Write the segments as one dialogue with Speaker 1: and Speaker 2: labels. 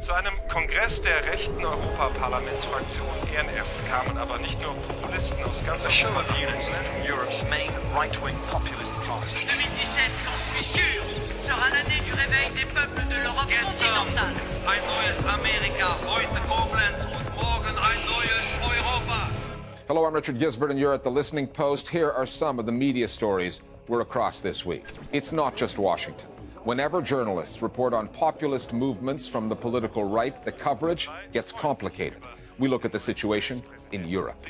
Speaker 1: Zu einem Kongress der rechten Europaparlamentsfraktion ENF kamen aber nicht nur Populisten aus ganz Europa.
Speaker 2: Europe's main right-wing populist party.
Speaker 3: 2017, j'en suis sûr, sera l'année du réveil des peuples de l'Europe continentale.
Speaker 4: Ein neues Amerika, heute Koblenz und morgen ein neues Europa.
Speaker 5: Hello, I'm Richard Gisbert, and you're at The Listening Post. Here are some of the media stories we're across this week. It's not just Washington. Whenever journalists report on populist movements from the political right, the coverage gets complicated. We look at the situation in Europe.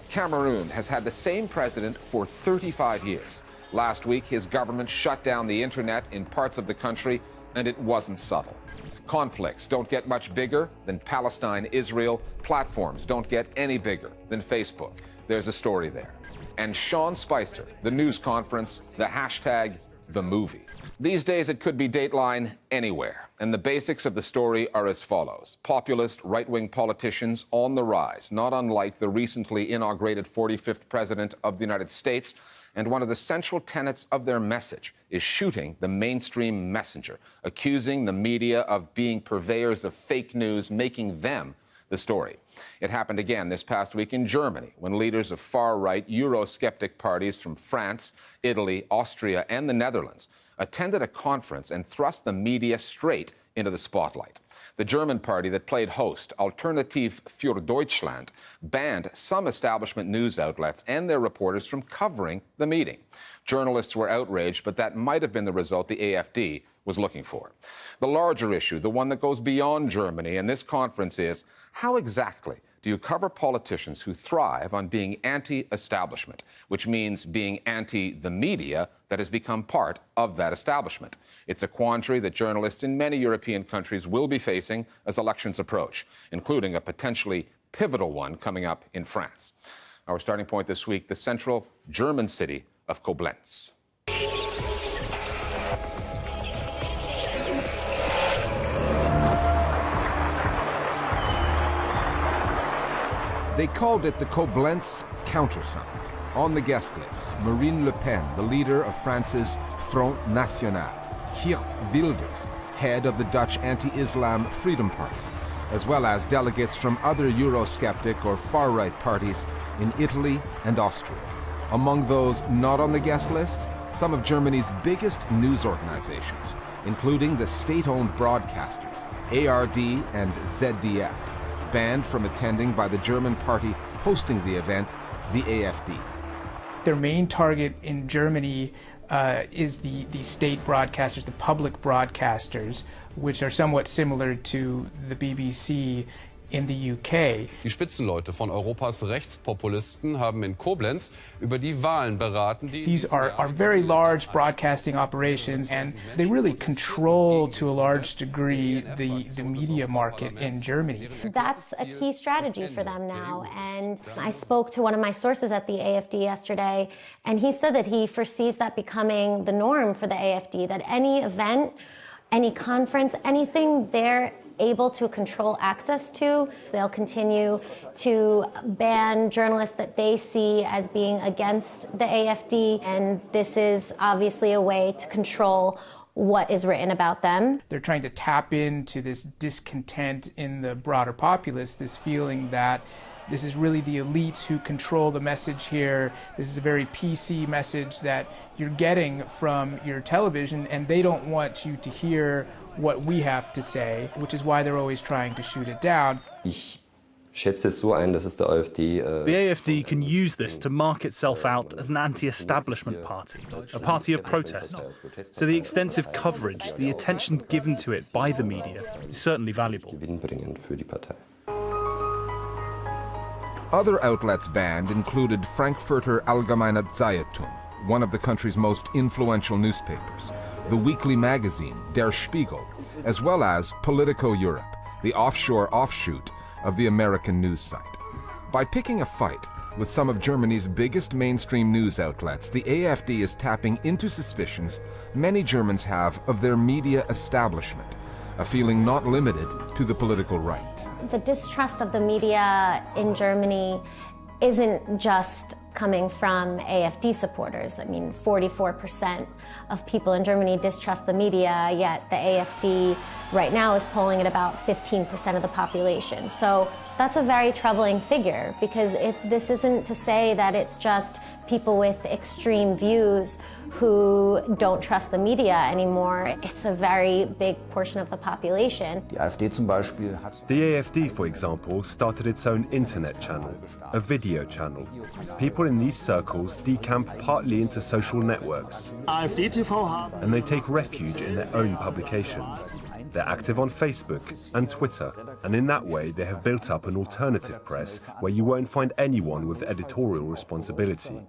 Speaker 5: Cameroon has had the same president for 35 years. Last week, his government shut down the internet in parts of the country, and it wasn't subtle. Conflicts don't get much bigger than Palestine-Israel. Platforms don't get any bigger than Facebook. There's a story there. And Sean Spicer, the news conference, the hashtag, the movie. These days, it could be Dateline anywhere. And the basics of the story are as follows. Populist right-wing politicians on the rise, not unlike the recently inaugurated 45th president of the United States. And one of the central tenets of their message is shooting the mainstream messenger, accusing the media of being purveyors of fake news, making them the story. It happened again this past week in Germany when leaders of far-right Eurosceptic parties from France, Italy, Austria, and the Netherlands attended a conference and thrust the media straight into the spotlight. The German party that played host, Alternative für Deutschland, banned some establishment news outlets and their reporters from covering the meeting. Journalists were outraged, but that might have been the result the AfD was looking for. The larger issue, the one that goes beyond Germany and this conference is, how exactly do you cover politicians who thrive on being anti-establishment, which means being anti the media that has become part of that establishment? It's a quandary that journalists in many European countries will be facing as elections approach, including a potentially pivotal one coming up in France. Our starting point this week, the central German city of Koblenz. They called it the Koblenz Counter Summit. On the guest list, Marine Le Pen, the leader of France's Front National, Geert Wilders, head of the Dutch anti-Islam Freedom Party, as well as delegates from other Eurosceptic or far-right parties in Italy and Austria. Among those not on the guest list, some of Germany's biggest news organizations, including the state-owned broadcasters, ARD and ZDF, banned from attending by the German party hosting the event, the AfD.
Speaker 6: Their main target in Germany is the state broadcasters, the public broadcasters, which are somewhat similar to the BBC in the UK.
Speaker 7: Die Spitzenleute von Europas Rechtspopulisten haben in Koblenz über die Wahlen beraten.
Speaker 6: These are very large broadcasting operations, and they really control, to a large degree, the media market in Germany.
Speaker 8: That's a key strategy for them now, and I spoke to one of my sources at the AfD yesterday, and he said that he foresees that becoming the norm for the AfD, that any event, any conference, anything they're able to control access to, they'll continue to ban journalists that they see as being against the AfD, and this is obviously a way to control what is written about them.
Speaker 6: They're trying to tap into this discontent in the broader populace, this feeling that this is really the elites who control the message here. This is a very PC message that you're getting from your television, and they don't want you to hear what we have to say, which is why they're always trying to shoot it down.
Speaker 9: Ich schätze es so ein, dass es der AfD.
Speaker 10: The AfD can use this to mark itself out as an anti-establishment party, a party of protest. So the extensive coverage, the attention given to it by the media is certainly valuable.
Speaker 9: Gewinnbringend für die Partei.
Speaker 5: Other outlets banned included Frankfurter Allgemeine Zeitung, one of the country's most influential newspapers, the weekly magazine Der Spiegel, as well as Politico Europe, the offshore offshoot of the American news site. By picking a fight with some of Germany's biggest mainstream news outlets, the AfD is tapping into suspicions many Germans have of their media establishment, a feeling not limited to the political right.
Speaker 8: The distrust of the media in Germany isn't just coming from AfD supporters. I mean, 44% of people in Germany distrust the media, yet the AfD right now is polling at about 15% of the population. So that's a very troubling figure, because this isn't to say that it's just people with extreme views who don't trust the media anymore. It's a very big portion of the population.
Speaker 11: The AfD, for example, started its own internet channel, a video channel. People in these circles decamp partly into social networks, and they take refuge in their own publications. They're active on Facebook and Twitter, and in that way they have built up an alternative press where you won't find anyone with editorial responsibility.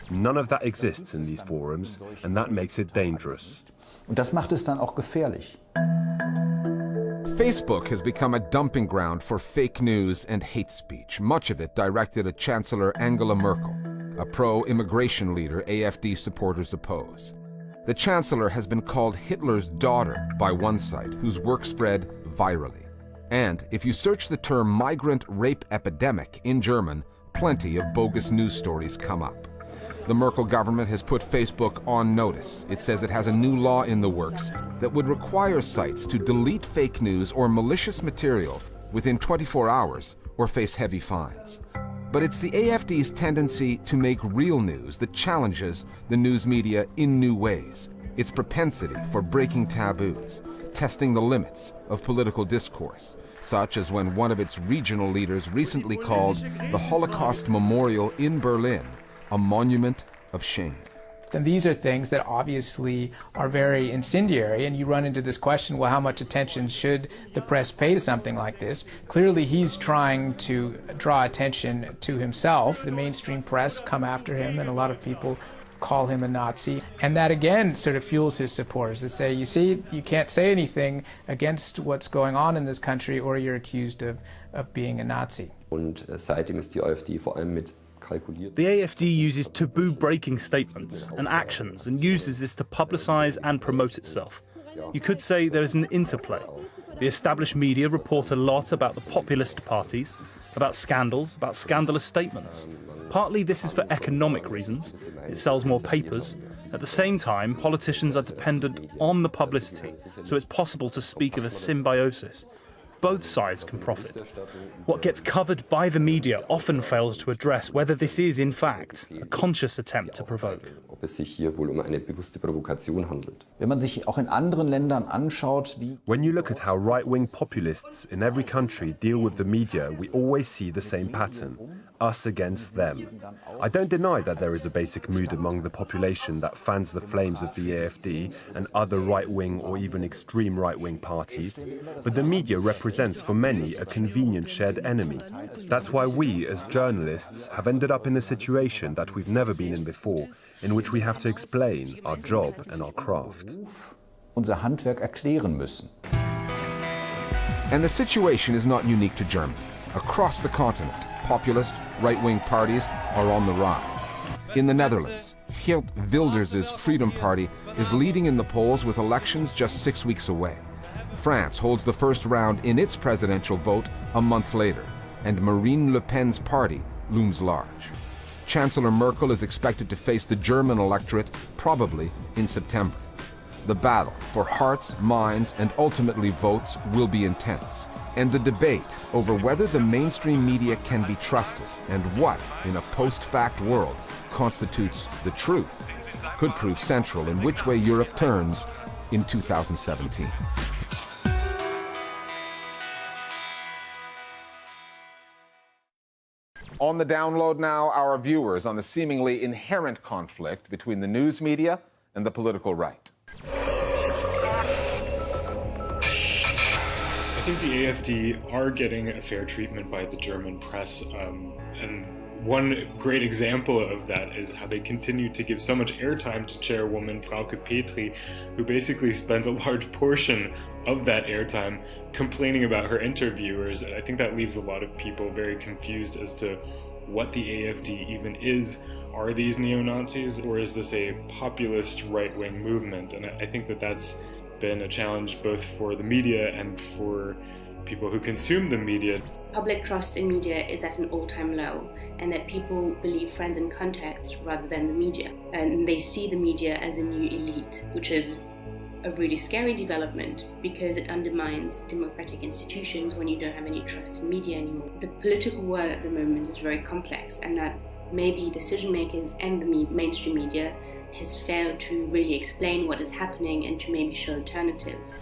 Speaker 11: None of that exists in these forums, and that makes it dangerous.
Speaker 12: Und das macht es dann auch gefährlich.
Speaker 5: Facebook has become a dumping ground for fake news and hate speech, much of it directed at Chancellor Angela Merkel, a pro-immigration leader AfD supporters oppose. The Chancellor has been called Hitler's daughter by one site, whose work spread virally. And if you search the term migrant rape epidemic in German, plenty of bogus news stories come up. The Merkel government has put Facebook on notice. It says it has a new law in the works that would require sites to delete fake news or malicious material within 24 hours or face heavy fines. But it's the AfD's tendency to make real news that challenges the news media in new ways. Its propensity for breaking taboos, testing the limits of political discourse, such as when one of its regional leaders recently called the Holocaust Memorial in Berlin a monument of shame.
Speaker 6: And these are things that obviously are very incendiary, and you run into this question, well, how much attention should the press pay to something like this? Clearly he's trying to draw attention to himself. The mainstream press come after him, and a lot of people call him a Nazi. And that again sort of fuels his supporters that say, you see, you can't say anything against what's going on in this country or you're accused of being a Nazi.
Speaker 9: Und seitdem ist die AfD vor allem mit
Speaker 10: The AfD uses taboo-breaking statements and actions and uses this to publicize and promote itself. You could say there is an interplay. The established media report a lot about the populist parties, about scandals, about scandalous statements. Partly this is for economic reasons. It sells more papers. At the same time, politicians are dependent on the publicity, so it's possible to speak of a symbiosis. Both sides can profit. What gets covered by the media often fails to address whether this is, in fact, a conscious attempt to provoke.
Speaker 9: ob es sich hier wohl eine bewusste Provokation handelt.
Speaker 12: Wenn man sich auch in anderen Ländern anschaut, wie
Speaker 11: When you look at how right-wing populists in every country deal with the media, we always see the same pattern. Us against them. I don't deny that there is a basic mood among the population that fans the flames of the AfD and other right-wing or even extreme right-wing parties, but the media represents for many a convenient shared enemy. That's why we, as journalists, have ended up in a situation that we've never been in before, in which we have to explain our job and our craft.
Speaker 12: unser Handwerk erklären müssen.
Speaker 5: And the situation is not unique to Germany. Across the continent, populist, right-wing parties are on the rise. In the Netherlands, Geert Wilders' Freedom Party is leading in the polls with elections just 6 weeks away. France holds the first round in its presidential vote a month later, and Marine Le Pen's party looms large. Chancellor Merkel is expected to face the German electorate probably in September. The battle for hearts, minds, and ultimately votes will be intense. And the debate over whether the mainstream media can be trusted and what, in a post-fact world, constitutes the truth could prove central in which way Europe turns in 2017. On the download now, our viewers on the seemingly inherent conflict between the news media and the political right.
Speaker 13: I think the AfD are getting a fair treatment by the German press, and one great example of that is how they continue to give so much airtime to chairwoman Frauke Petry, who basically spends a large portion of that airtime complaining about her interviewers. I think that leaves a lot of people very confused as to what the AfD even is. Are these neo-Nazis, or is this a populist right-wing movement? And I think that that's been a challenge both for the media and for people who consume the media.
Speaker 14: Public trust in media is at an all-time low, and that people believe friends and contacts rather than the media. And they see the media as a new elite, which is a really scary development because it undermines democratic institutions when you don't have any trust in media anymore. The political world at the moment is very complex, and that maybe decision makers and the mainstream media has failed to really explain what is happening and to maybe show alternatives.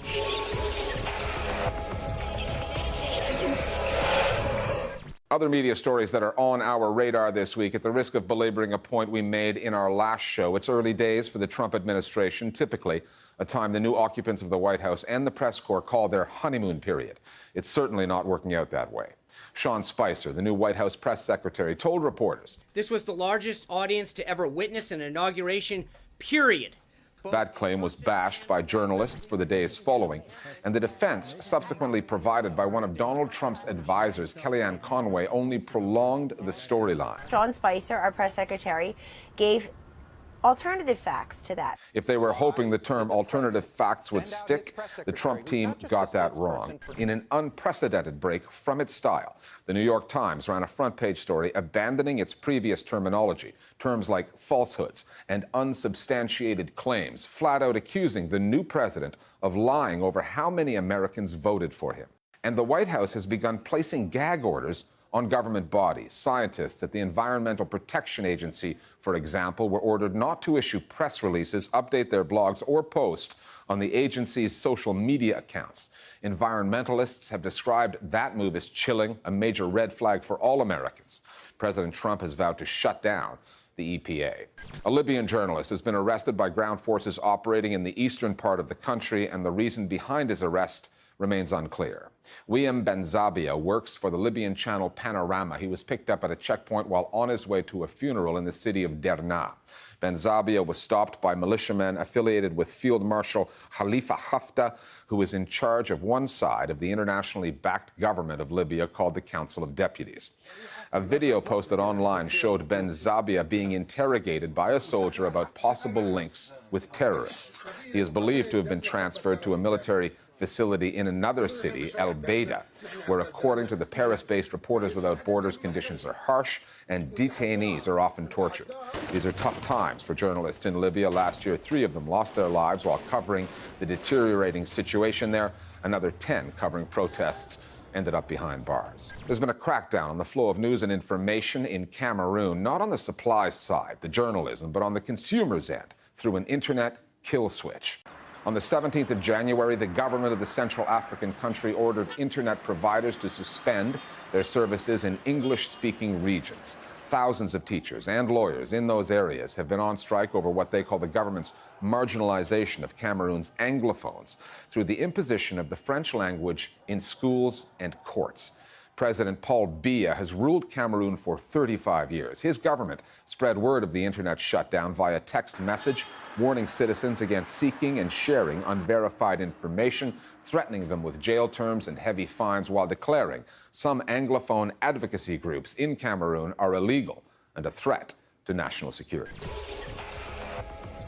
Speaker 5: Other media stories that are on our radar this week, at the risk of belaboring a point we made in our last show. It's early days for the Trump administration, typically a time the new occupants of the White House and the press corps call their honeymoon period. It's certainly not working out that way. Sean Spicer, the new White House press secretary, told reporters,
Speaker 15: "This was the largest audience to ever witness an inauguration, period."
Speaker 5: That claim was bashed by journalists for the days following, and the defense subsequently provided by one of Donald Trump's advisors, Kellyanne Conway, only prolonged the storyline.
Speaker 16: Sean Spicer, our press secretary, gave alternative facts to that.
Speaker 5: If they were hoping the term alternative facts would stick, the Trump team got that wrong. In an unprecedented break from its style, the New York Times ran a front-page story abandoning its previous terminology, terms like falsehoods and unsubstantiated claims, flat out accusing the new president of lying over how many Americans voted for him. And the White House has begun placing gag orders on government bodies. Scientists at the Environmental Protection Agency, for example, were ordered not to issue press releases, update their blogs, or post on the agency's social media accounts. Environmentalists have described that move as chilling, a major red flag for all Americans. President Trump has vowed to shut down the EPA. A Libyan journalist has been arrested by ground forces operating in the eastern part of the country, and the reason behind his arrest remains unclear. William Benzabia works for the Libyan channel Panorama. He was picked up at a checkpoint while on his way to a funeral in the city of Derna. Benzabia was stopped by militiamen affiliated with Field Marshal Khalifa Haftar, who is in charge of one side of the internationally backed government of Libya called the Council of Deputies. A video posted online showed Benzabia being interrogated by a soldier about possible links with terrorists. He is believed to have been transferred to a military facility in another city, El Beida, where, according to the Paris-based Reporters Without Borders, conditions are harsh and detainees are often tortured. These are tough times for journalists in Libya. Last year, 3 of them lost their lives while covering the deteriorating situation there. Another 10 covering protests ended up behind bars. There's been a crackdown on the flow of news and information in Cameroon, not on the supply side, the journalism, but on the consumer's end, through an internet kill switch. On the 17th of January, the government of the Central African country ordered internet providers to suspend their services in English-speaking regions. Thousands of teachers and lawyers in those areas have been on strike over what they call the government's marginalization of Cameroon's Anglophones through the imposition of the French language in schools and courts. President Paul Biya has ruled Cameroon for 35 years. His government spread word of the internet shutdown via text message, warning citizens against seeking and sharing unverified information, threatening them with jail terms and heavy fines, while declaring some Anglophone advocacy groups in Cameroon are illegal and a threat to national security.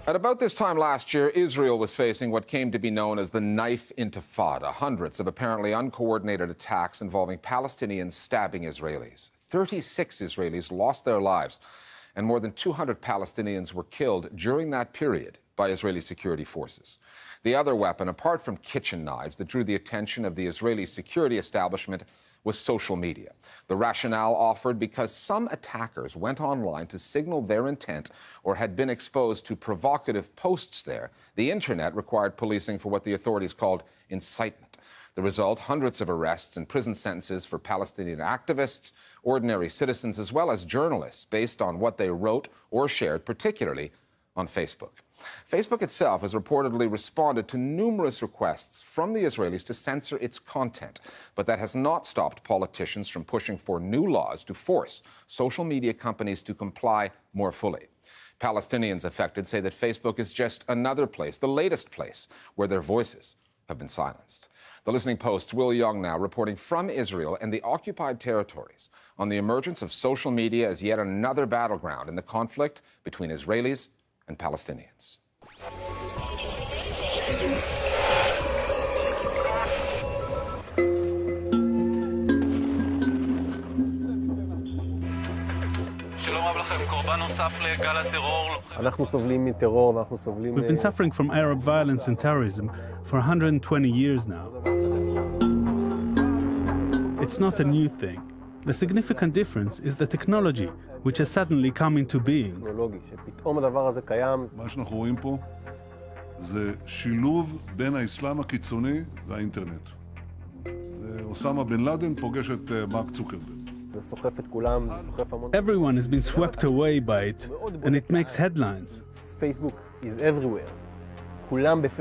Speaker 5: At about this time last year, Israel was facing what came to be known as the knife intifada, hundreds of apparently uncoordinated attacks involving Palestinians stabbing Israelis. 36 Israelis lost their lives, and more than 200 Palestinians were killed during that period by Israeli security forces. The other weapon, apart from kitchen knives, that drew the attention of the Israeli security establishment was social media. The rationale offered because some attackers went online to signal their intent or had been exposed to provocative posts there. The internet required policing for what the authorities called incitement. The result, hundreds of arrests and prison sentences for Palestinian activists, ordinary citizens, as well as journalists, based on what they wrote or shared, particularly on Facebook. Facebook itself has reportedly responded to numerous requests from the Israelis to censor its content, but that has not stopped politicians from pushing for new laws to force social media companies to comply more fully. Palestinians affected say that Facebook is just another place, the latest place, where their voices have been silenced. The Listening Post's Will Young now reporting from Israel and the occupied territories on the emergence of social media as yet another battleground in the conflict between Israelis and Palestinians.
Speaker 17: שלום רב לכם, קורבן
Speaker 10: We've been suffering from Arab violence and terrorism for 120 years now. It's not a new thing. The significant difference is the technology, which has suddenly come into being.
Speaker 17: מה שאנחנו רואים פה זה שילוב בין האסלאם הקיצוני והאינטרנט. אוסמה בן לאדן פוגש את מרק צוקרברג.
Speaker 10: Everyone has been swept away by it, and it makes headlines.
Speaker 18: Facebook is everywhere.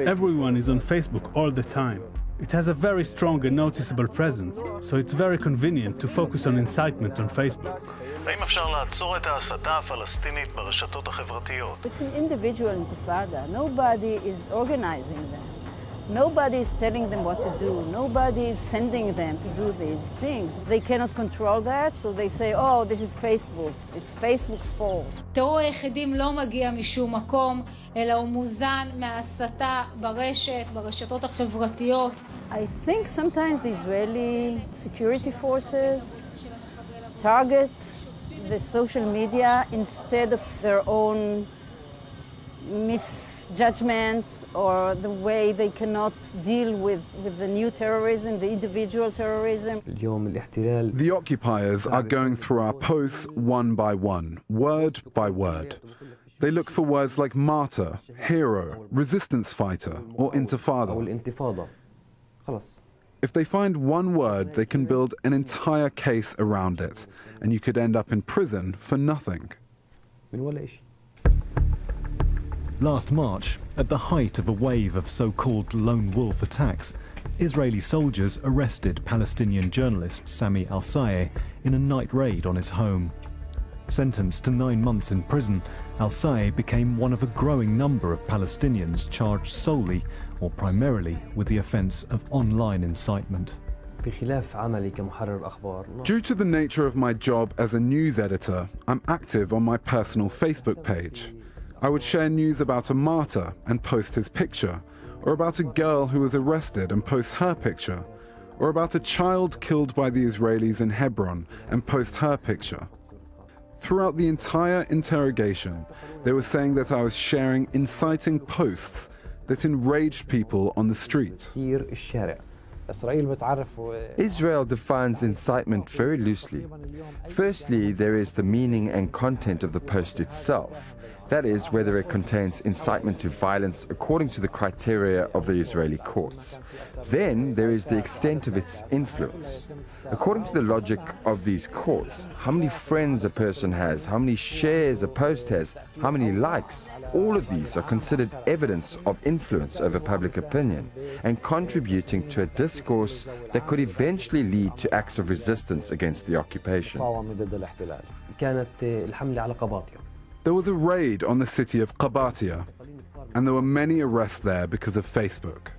Speaker 10: Everyone is on Facebook all the time. It has a very strong and noticeable presence, so it's very convenient to focus on incitement on Facebook.
Speaker 19: האם אפשר לעצור את ההסתה הפלסטינית ברשתות החברתיות?
Speaker 20: It's an individual intifada. Nobody is organizing them. Nobody is telling them what to do. Nobody is sending them to do these things. They cannot control that, so they say, oh, this is Facebook. It's Facebook's fault.
Speaker 21: טרור היחידים לא מגיע משום מקום, אלא הוא מוזן מההסתה ברשתות החברתיות.
Speaker 20: I think sometimes the Israeli security forces target the social media instead of their own misjudgment or the way they cannot deal with the new terrorism, the individual terrorism.
Speaker 22: The occupiers are going through our posts one by one, word by word. They look for words like martyr, hero, resistance fighter, or intifada. If they find one word, they can build an entire case around it, and you could end up in prison for nothing.
Speaker 23: Last March, at the height of a wave of so-called lone wolf attacks, Israeli soldiers arrested Palestinian journalist Sami Al-Sayeh in a night raid on his home. Sentenced to 9 months in prison, Al-Sayeh became one of a growing number of Palestinians charged solely or primarily with the offence of online incitement.
Speaker 22: Due to the nature of my job as a news editor, I'm active on my personal Facebook page. I would share news about a martyr and post his picture, or about a girl who was arrested and post her picture, or about a child killed by the Israelis in Hebron and post her picture. Throughout the entire interrogation, they were saying that I was sharing inciting posts that enraged people on the street.
Speaker 24: Israel defines incitement very loosely. Firstly, there is the meaning and content of the post itself. That is, whether it contains incitement to violence according to the criteria of the Israeli courts. Then there is the extent of its influence. According to the logic of these courts, how many friends a person has, how many shares a post has, how many likes, all of these are considered evidence of influence over public opinion and contributing to a discourse that could eventually lead to acts of resistance against the occupation.
Speaker 22: There was a raid on the city of Qabatia, and there were many arrests there because of Facebook.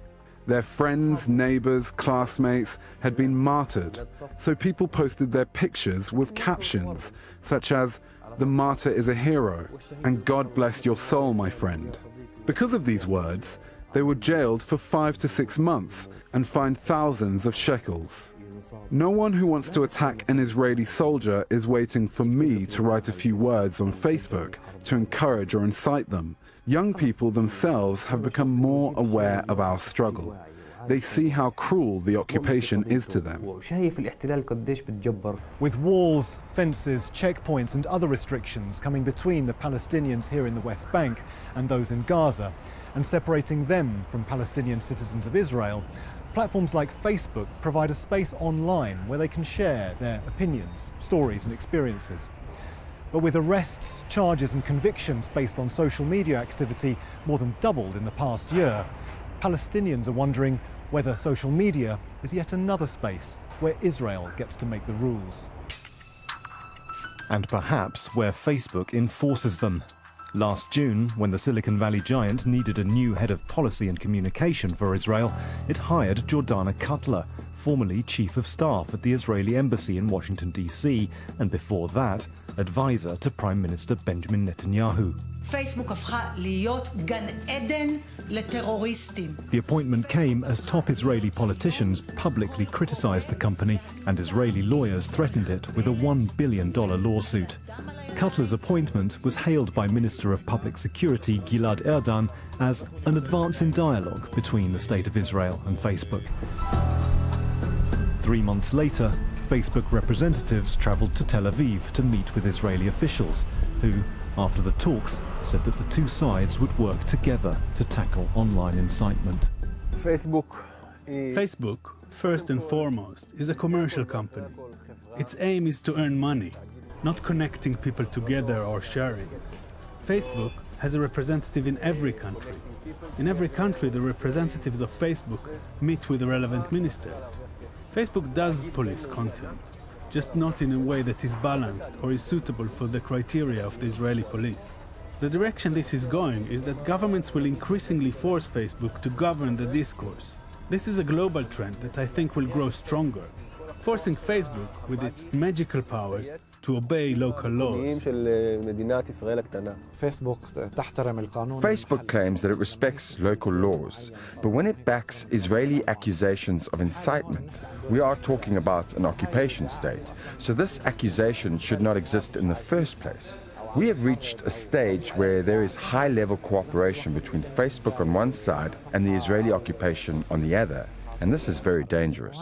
Speaker 22: Their friends, neighbors, classmates had been martyred, so people posted their pictures with captions such as, "The martyr is a hero," and "God bless your soul, my friend." Because of these words, they were jailed for 5 to 6 months and fined thousands of shekels. No one who wants to attack an Israeli soldier is waiting for me to write a few words on Facebook to encourage or incite them. Young people themselves have become more aware of our struggle. They see how cruel the occupation is to them.
Speaker 23: With walls, fences, checkpoints and other restrictions coming between the Palestinians here in the West Bank and those in Gaza, and separating them from Palestinian citizens of Israel, platforms like Facebook provide a space online where they can share their opinions, stories and experiences. But with arrests, charges and convictions based on social media activity more than doubled in the past year, Palestinians are wondering whether social media is yet another space where Israel gets to make the rules. And perhaps where Facebook enforces them. Last June, when the Silicon Valley giant needed a new head of policy and communication for Israel, it hired Jordana Cutler, formerly chief of staff at the Israeli embassy in Washington, D.C., and before that, advisor to Prime Minister Benjamin Netanyahu.
Speaker 1: פייסבוק הפכה להיות גן עדן לטרוריסטים.
Speaker 23: The appointment came as top Israeli politicians publicly criticized the company, and Israeli lawyers threatened it with a $1 billion lawsuit. Cutler's appointment was hailed by Minister of Public Security Gilad Erdan as an advance in dialogue between the State of Israel and Facebook. 3 months later, Facebook representatives traveled to Tel Aviv to meet with Israeli officials, who, after the talks, said that the two sides would work together to tackle online incitement.
Speaker 2: Facebook, first and foremost, is a commercial company. Its aim is to earn money, not connecting people together or sharing. Facebook has a representative in every country. In every country, the representatives of Facebook meet with the relevant ministers. Facebook does police content, just not in a way that is balanced or is suitable for the criteria of the Israeli police. The direction this is going is that governments will increasingly force Facebook to govern the discourse. This is a global trend that I think will grow stronger, forcing Facebook, with its magical powers, to obey local laws.
Speaker 24: Facebook claims that it respects local laws, but when it backs Israeli accusations of incitement, we are talking about an occupation state, so this accusation should not exist in the first place. We have reached a stage where there is high-level cooperation between Facebook on one side and the Israeli occupation on the other. And this is very dangerous.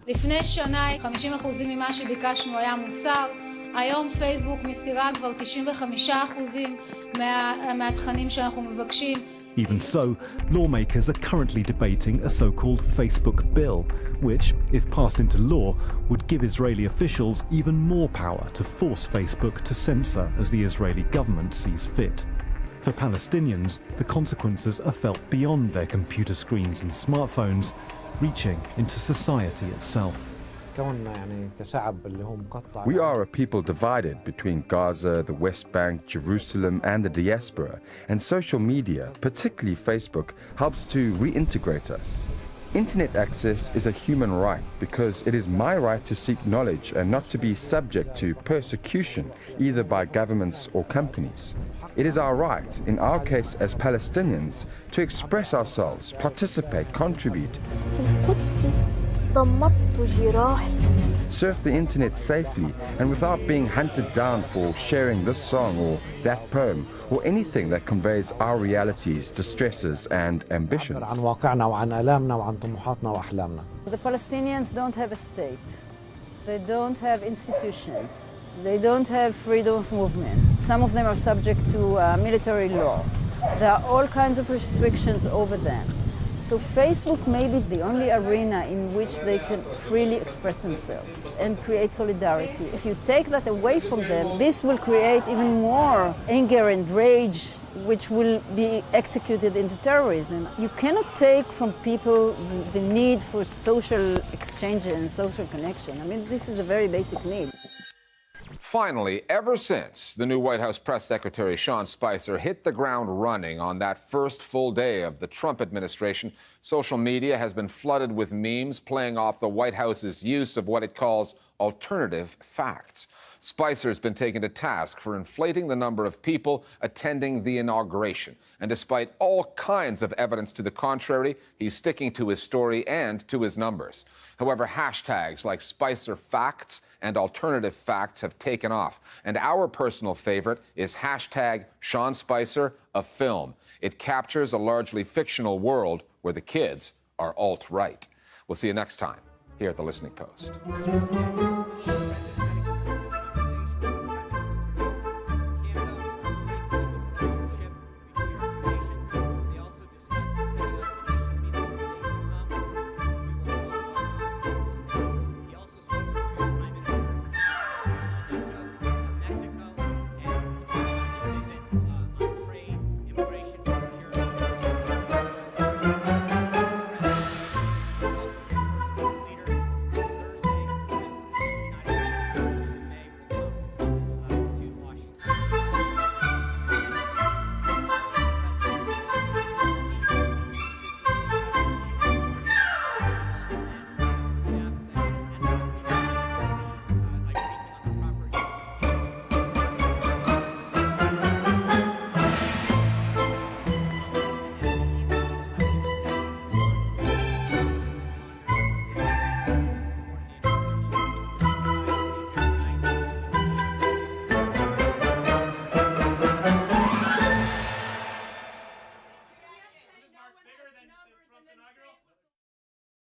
Speaker 21: לפני שנה 50% ממה שביקשנו היה מוסר. היום פייסבוק מסירה כבר 95% מהתכנים שאנחנו מבקשים.
Speaker 23: Even so, lawmakers are currently debating a so-called Facebook bill, which, if passed into law, would give Israeli officials even more power to force Facebook to censor as the Israeli government sees fit. For Palestinians, the consequences are felt beyond their computer screens and smartphones, reaching into society itself.
Speaker 24: We are a people divided between Gaza, the West Bank, Jerusalem, and the diaspora, and social media, particularly Facebook, helps to reintegrate us. Internet access is a human right because it is my right to seek knowledge and not to be subject to persecution either by governments or companies. It is our right, in our case as Palestinians, to express ourselves, participate, contribute. Surf the internet safely and without being hunted down for sharing this song or that poem or anything that conveys our realities, distresses and ambitions.
Speaker 20: The Palestinians don't have a state. They don't have institutions. They don't have freedom of movement. Some of them are subject to military law. There are all kinds of restrictions over them. So Facebook may be the only arena in which they can freely express themselves and create solidarity. If you take that away from them, this will create even more anger and rage, which will be executed into terrorism. You cannot take from people the need for social exchange and social connection. I mean, this is a very basic need.
Speaker 5: Finally, ever since the new White House press secretary Sean Spicer hit the ground running on that first full day of the Trump administration, social media has been flooded with memes playing off the White House's use of what it calls alternative facts. Spicer's been taken to task for inflating the number of people attending the inauguration. And despite all kinds of evidence to the contrary, he's sticking to his story and to his numbers. However, hashtags like Spicer Facts and Alternative Facts have taken off. And our personal favorite is hashtag Sean Spicer, a film. It captures a largely fictional world where the kids are alt-right. We'll see you next time here at The Listening Post.